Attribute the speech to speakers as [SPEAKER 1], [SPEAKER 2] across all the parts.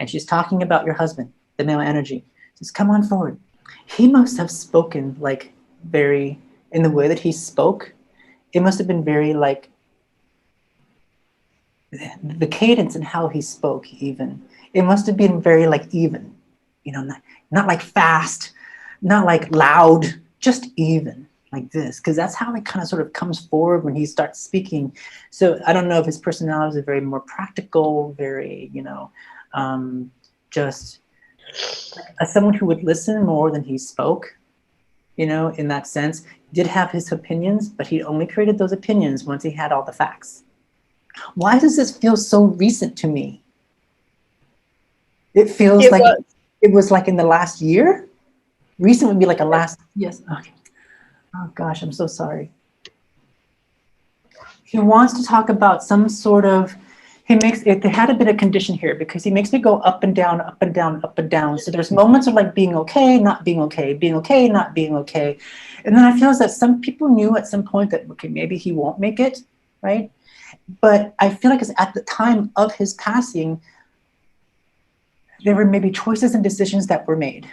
[SPEAKER 1] and she's talking about your husband, the male energy. She says, come on forward. He must have spoken like very, in the way that he spoke, it must have been very like, the cadence and how he spoke even, it must have been very like even, not like fast, not like loud, just even like this, because that's how it kind of sort of comes forward when he starts speaking. So I don't know if his personality is very more practical, very, just as someone who would listen more than he spoke, in that sense. He did have his opinions, but he only created those opinions once he had all the facts. Why does this feel so recent to me? It feels like it was like in the last year. Recent would be like a last, yes. Okay. Oh gosh, I'm so sorry. He wants to talk about some sort of, there had a bit of condition here because he makes me go up and down, up and down, up and down. So there's moments of like being okay, not being okay, being okay, not being okay. And then I feel that some people knew at some point that, okay, maybe he won't make it, right? But I feel like it's at the time of his passing, there were maybe choices and decisions that were made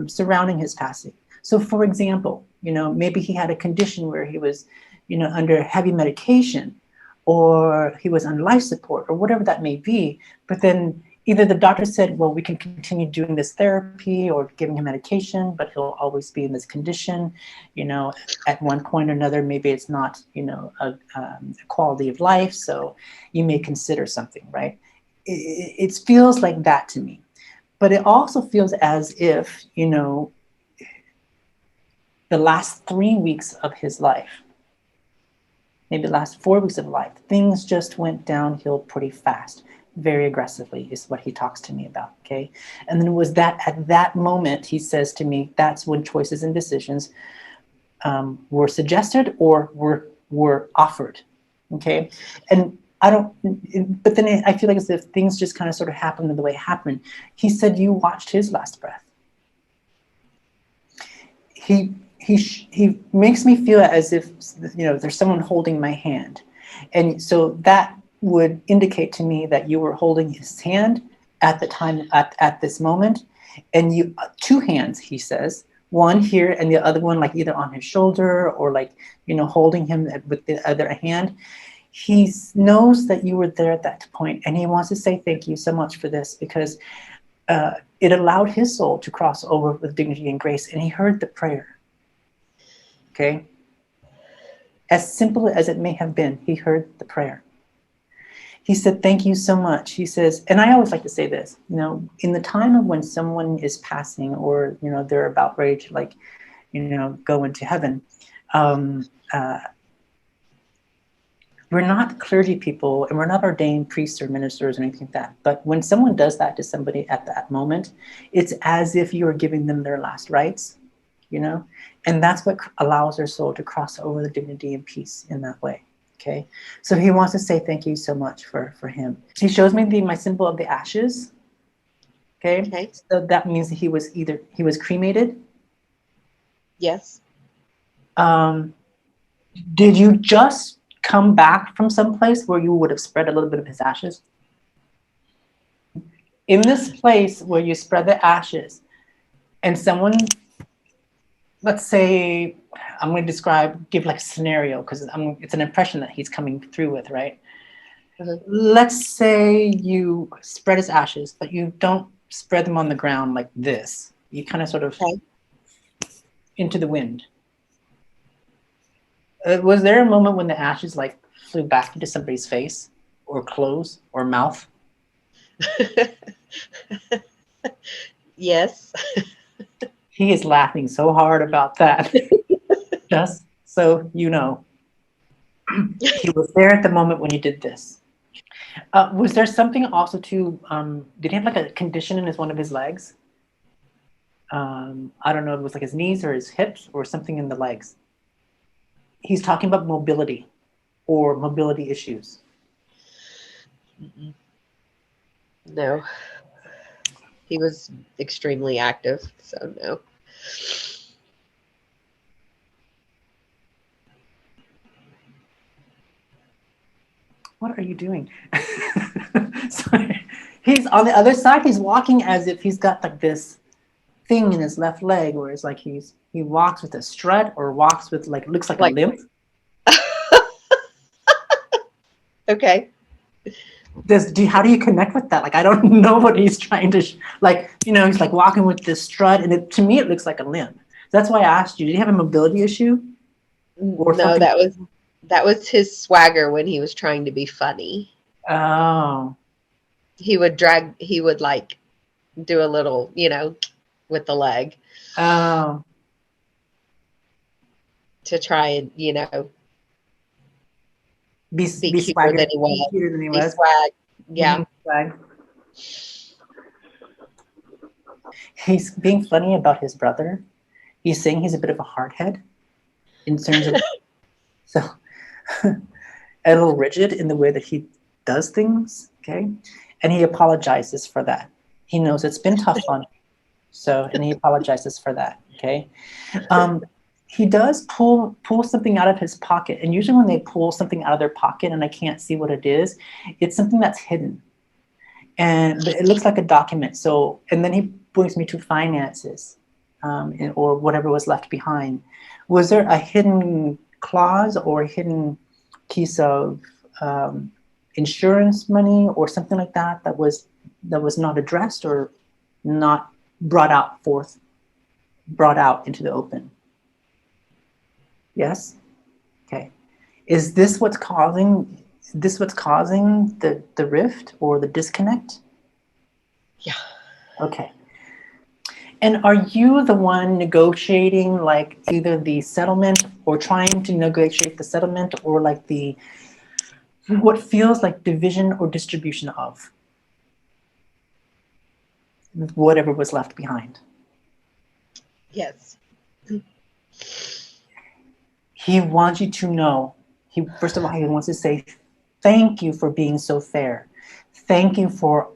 [SPEAKER 1] surrounding his passing. So for example, maybe he had a condition where he was, under heavy medication, or he was on life support, or whatever that may be. But then either the doctor said, well, we can continue doing this therapy or giving him medication, but he'll always be in this condition. At one point or another, maybe it's not, a quality of life. So you may consider something, right? It feels like that to me. But it also feels as if, the last 3 weeks of his life, maybe the last 4 weeks of life, things just went downhill pretty fast, very aggressively is what he talks to me about, okay? And then it was that at that moment, he says to me, that's when choices and decisions were suggested or were offered, okay? And but then I feel like as if things just kind of sort of happened the way it happened. He said you watched his last breath. He makes me feel as if, there's someone holding my hand. And so that would indicate to me that you were holding his hand at the time, at this moment. And you, two hands, he says, one here and the other one like either on his shoulder or like, holding him with the other hand. He knows that you were there at that point, and he wants to say thank you so much for this, because it allowed his soul to cross over with dignity and grace, and he heard the prayer. Okay? As simple as it may have been, he heard the prayer. He said, thank you so much. He says, and I always like to say this, in the time of when someone is passing or, they're about ready to like, go into heaven, we're not clergy people and we're not ordained priests or ministers or anything like that. But when someone does that to somebody at that moment, it's as if you are giving them their last rites, and that's what allows their soul to cross over the dignity and peace in that way. Okay, so he wants to say thank you so much for him. He shows me my symbol of the ashes. Okay, so that means he was cremated.
[SPEAKER 2] Yes.
[SPEAKER 1] Did you just come back from someplace where you would have spread a little bit of his ashes? In this place where you spread the ashes, and someone, let's say, I'm going to give like a scenario because it's an impression that he's coming through with, right? Mm-hmm. Let's say you spread his ashes, but you don't spread them on the ground like this. You kind of sort of into the wind. Was there a moment when the ashes like flew back into somebody's face or clothes or mouth?
[SPEAKER 2] Yes.
[SPEAKER 1] He is laughing so hard about that. Just so you know. He was there at the moment when you did this. Was there something also to, did he have like a condition in one of his legs? I don't know if it was like his knees or his hips or something in the legs. He's talking about mobility or mobility issues.
[SPEAKER 2] No. He was extremely active, so no.
[SPEAKER 1] What are you doing? Sorry. He's on the other side. He's walking as if he's got like this thing in his left leg, where it's like he walks with a strut or walks with like looks like a
[SPEAKER 2] Like,
[SPEAKER 1] limp.
[SPEAKER 2] okay.
[SPEAKER 1] How do you connect with that? Like, I don't know what he's trying to like. He's like walking with this strut, and to me it looks like a limp. That's why I asked you. Did he have a mobility issue or
[SPEAKER 2] No,
[SPEAKER 1] something?
[SPEAKER 2] that was his swagger when he was trying to be funny.
[SPEAKER 1] Oh,
[SPEAKER 2] He would like do a little, with the leg
[SPEAKER 1] oh,
[SPEAKER 2] to try and, be
[SPEAKER 1] be
[SPEAKER 2] cuter than
[SPEAKER 1] swagger,
[SPEAKER 2] he
[SPEAKER 1] be
[SPEAKER 2] was.
[SPEAKER 1] cuter than he
[SPEAKER 2] Be
[SPEAKER 1] was.
[SPEAKER 2] swag. Yeah.
[SPEAKER 1] Swag. He's being funny about his brother. He's saying he's a bit of a hardhead in terms of so a little rigid in the way that he does things. Okay, and he apologizes for that. He knows it's been tough on him, and he apologizes for that. Okay, he does pull something out of his pocket, and usually when they pull something out of their pocket and I can't see what it is, it's something that's hidden, but it looks like a document. So, and then he brings me to finances, or whatever was left behind. Was there a hidden clause or a hidden piece of insurance money or something like that that was not addressed or not brought out into the open? Yes. Okay. Is this what's causing the rift or the disconnect?
[SPEAKER 2] Yeah.
[SPEAKER 1] Okay. And are you the one negotiating like either the settlement or trying to negotiate the settlement or like what feels like division or distribution of whatever was left behind?
[SPEAKER 2] Yes.
[SPEAKER 1] He wants you to know, first of all, he wants to say, thank you for being so fair. Thank you for,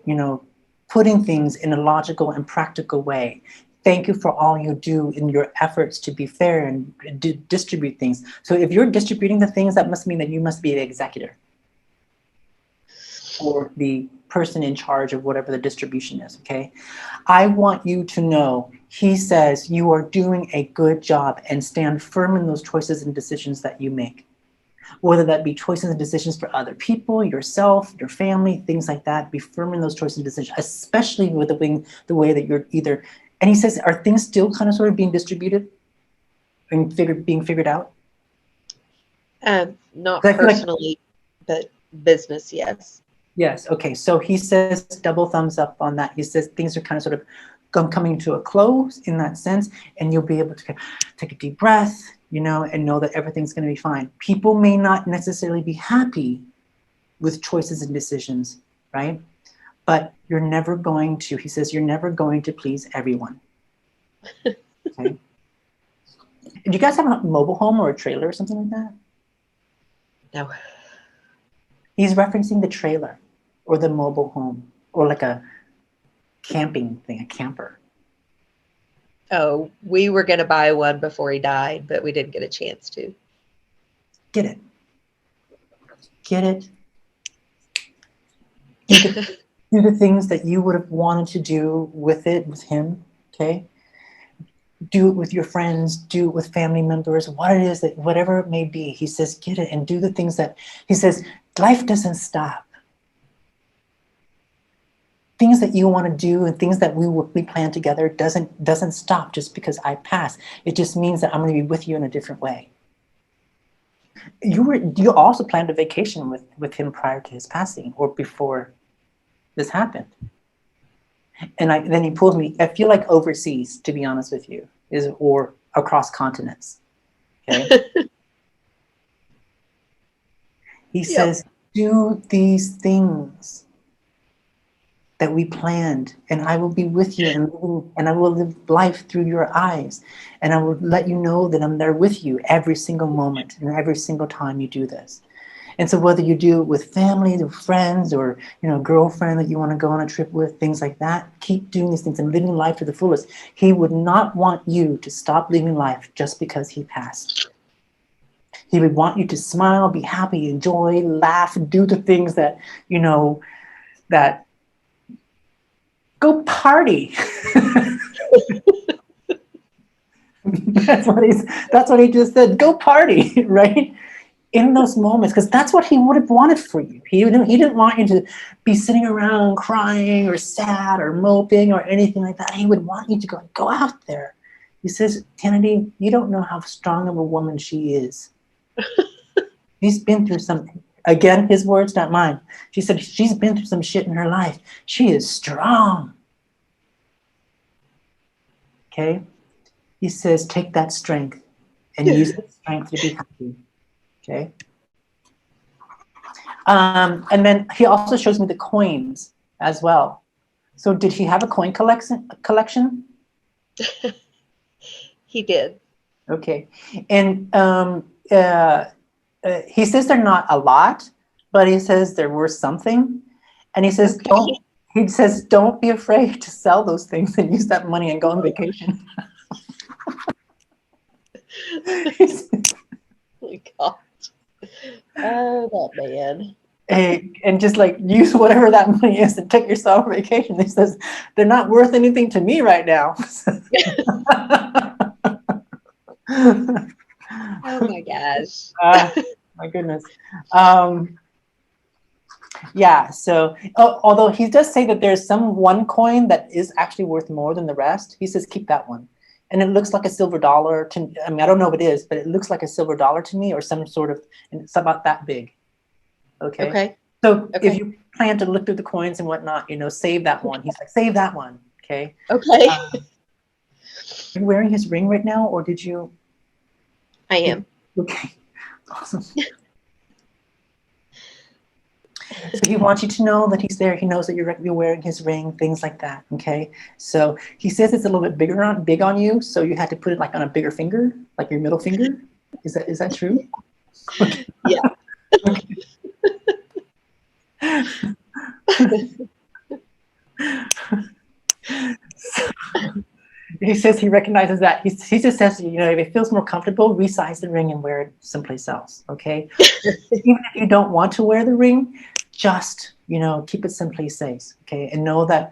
[SPEAKER 1] putting things in a logical and practical way. Thank you for all you do in your efforts to be fair and distribute things. So if you're distributing the things, that must mean that you must be the executor or the person in charge of whatever the distribution is, okay? I want you to know, he says you are doing a good job and stand firm in those choices and decisions that you make. Whether that be choices and decisions for other people, yourself, your family, things like that, be firm in those choices and decisions, especially with the way that you're either, and he says, are things still kind of sort of being distributed and being figured out?
[SPEAKER 2] Not
[SPEAKER 1] 'Cause I feel like,
[SPEAKER 2] personally, but business, yes.
[SPEAKER 1] yes, okay, so he says double thumbs up on that. He says things are kind of sort of coming to a close in that sense, and you'll be able to take a deep breath, and know that everything's going to be fine. People may not necessarily be happy with choices and decisions, right? But you're never going to, he says, you're never going to please everyone. Okay. Do you guys have a mobile home or a trailer or something like that?
[SPEAKER 2] No.
[SPEAKER 1] He's referencing the trailer or the mobile home or like a camping thing, a camper.
[SPEAKER 2] Oh, we were going to buy one before he died, but we didn't get a chance to.
[SPEAKER 1] Get it. Get it. Do the things that you would have wanted to do with him, okay? Do it with your friends, do it with family members, whatever it may be. He says, get it and do the things that, he says, life doesn't stop. Things that you want to do and things that we plan together doesn't stop just because I pass. It just means that I'm going to be with you in a different way. You also planned a vacation with him prior to his passing or before this happened. And then he pulls me, I feel like overseas, to be honest with you, or across continents. Okay. He says, do these things that we planned, and I will be with you, and I will live life through your eyes, and I will let you know that I'm there with you every single moment and every single time you do this. And so whether you do it with family or friends or girlfriend that you want to go on a trip with, things like that, keep doing these things and living life to the fullest. He would not want you to stop living life just because he passed. He would want you to smile, be happy, enjoy, laugh, do the things that that party. That's what he just said. Go party, right? In those moments, because that's what he would have wanted for you. He didn't want you to be sitting around crying or sad or moping or anything like that. He would want you to go out there. He says, Kennedy, you don't know how strong of a woman she is. She's been through something. Again, his words, not mine. She said she's been through some shit in her life. She is strong. Okay? He says, take that strength and use that strength to be happy. Okay? And then he also shows me the coins as well. So did he have a coin collection?
[SPEAKER 2] He did.
[SPEAKER 1] Okay. And he says they're not a lot, but he says they're worth something. And he says, don't be afraid to sell those things and use that money and go on vacation.
[SPEAKER 2] Oh my God. Oh, that man.
[SPEAKER 1] Hey, and just like use whatever that money is and take yourself on vacation. He says, they're not worth anything to me right now.
[SPEAKER 2] Oh my gosh.
[SPEAKER 1] My goodness. Yeah, so although he does say that there's one coin that is actually worth more than the rest, he says keep that one. And it looks like a silver dollar to, I mean, I don't know if it is, but it looks like a silver dollar to me, or some sort of, and it's about that big. Okay.
[SPEAKER 2] Okay.
[SPEAKER 1] So if you plan to look through the coins and whatnot, save that one. He's like, save that one. Okay.
[SPEAKER 2] Okay.
[SPEAKER 1] Are you wearing his ring right now, or did you?
[SPEAKER 2] I am.
[SPEAKER 1] Okay. Awesome. So he wants you to know that he's there. He knows that you're wearing his ring, things like that. Okay. So he says it's a little bit big on you, so you had to put it like on a bigger finger, like your middle finger. Is that true? Okay.
[SPEAKER 2] Yeah.
[SPEAKER 1] Okay. So, he says he recognizes that. He just says, if it feels more comfortable, resize the ring and wear it someplace else. Okay. Even if you don't want to wear the ring, just keep it someplace safe. Okay, and know that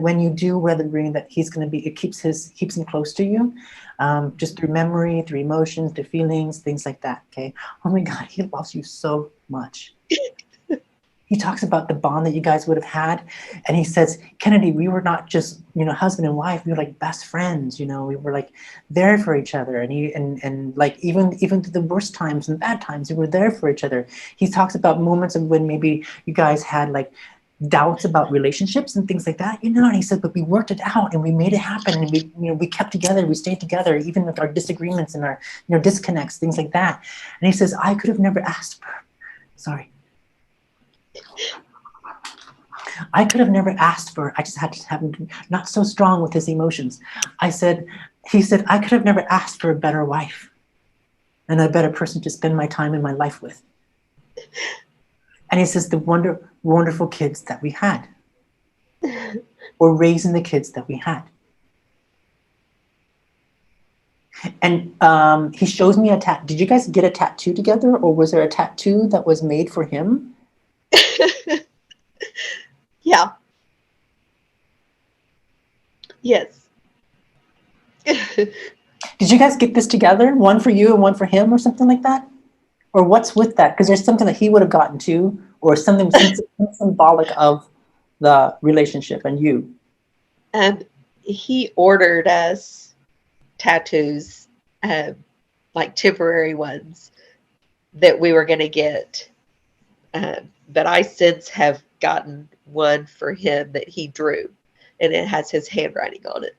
[SPEAKER 1] when you do wear the ring, that he's going to be. It keeps him close to you, just through memory, through emotions, through feelings, things like that. Okay. Oh my God, he loves you so much. He talks about the bond that you guys would have had. And he says, Kennedy, we were not just, husband and wife, we were like best friends, we were like there for each other. And like, even through the worst times and bad times, we were there for each other. He talks about moments of when maybe you guys had like doubts about relationships and things like that, and he said, but we worked it out and we made it happen. And we kept together, we stayed together, even with our disagreements and our, disconnects, things like that. And he says, I could have never asked for, I could have never asked for, I just had to have him not so strong with his emotions. He said, I could have never asked for a better wife and a better person to spend my time in my life with. And he says, the wonderful kids that we had, or raising the kids that we had. And he shows me a tattoo. Did you guys get a tattoo together, or was there a tattoo that was made for him?
[SPEAKER 2] Yeah. Yes.
[SPEAKER 1] Did you guys get this together? One for you and one for him, or something like that? Or what's with that? Because there's something that he would have gotten too, or something symbolic of the relationship and you.
[SPEAKER 2] He ordered us tattoos, like temporary ones that we were going to get. But I since have gotten one for him that he drew, and it has his handwriting on it.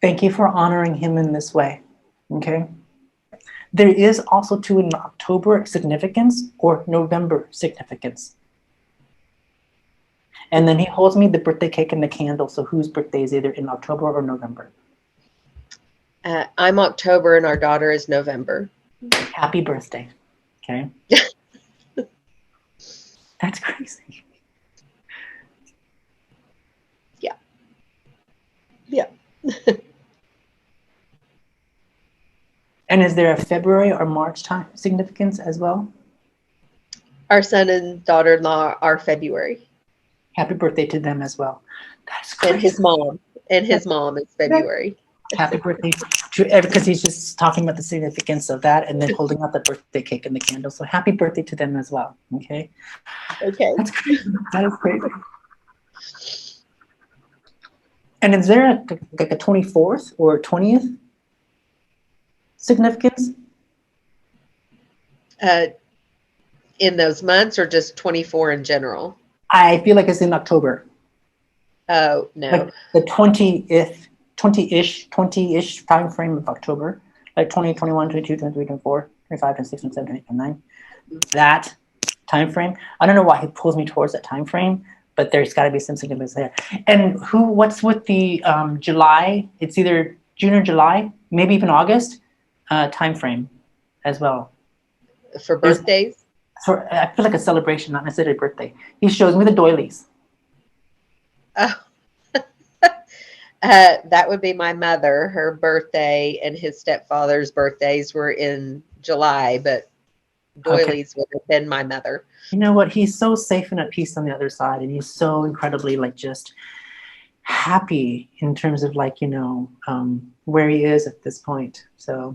[SPEAKER 1] Thank you for honoring him in this way. Okay. There is also too an October significance or November significance. And then he holds me the birthday cake and the candle. So whose birthday is either in October or November?
[SPEAKER 2] I'm October and our daughter is November.
[SPEAKER 1] Happy birthday. Okay. That's crazy.
[SPEAKER 2] Yeah. Yeah.
[SPEAKER 1] And is there a February or March time significance as well?
[SPEAKER 2] Our son and daughter-in-law are February.
[SPEAKER 1] Happy birthday to them as well. That's
[SPEAKER 2] And
[SPEAKER 1] crazy.
[SPEAKER 2] his mom. And his mom is February.
[SPEAKER 1] Happy birthday to every, because he's just talking about the significance of that and then holding out the birthday cake and the candle. So happy birthday to them as well. Okay.
[SPEAKER 2] Okay.
[SPEAKER 1] That's crazy. That is crazy. And is there like a 24th or 20th significance?
[SPEAKER 2] In those months or just 24 in general?
[SPEAKER 1] I feel like it's in October.
[SPEAKER 2] Oh, no.
[SPEAKER 1] Like the 20-ish time frame of October. Like 20, 21, 22, 23, 24, 25, 26, 27, 28, 29. That time frame. I don't know why he pulls me towards that time frame, but there's got to be some significance there. And what's with the July? It's either June or July, maybe even August time frame as well.
[SPEAKER 2] For birthdays?
[SPEAKER 1] I feel like a celebration, not necessarily a birthday. He shows me the doilies.
[SPEAKER 2] Oh. That would be my mother. Her birthday and his stepfather's birthdays were in July, but doilies would have been my mother.
[SPEAKER 1] You know what? He's so safe and at peace on the other side, and he's so incredibly like just happy in terms of like where he is at this point. So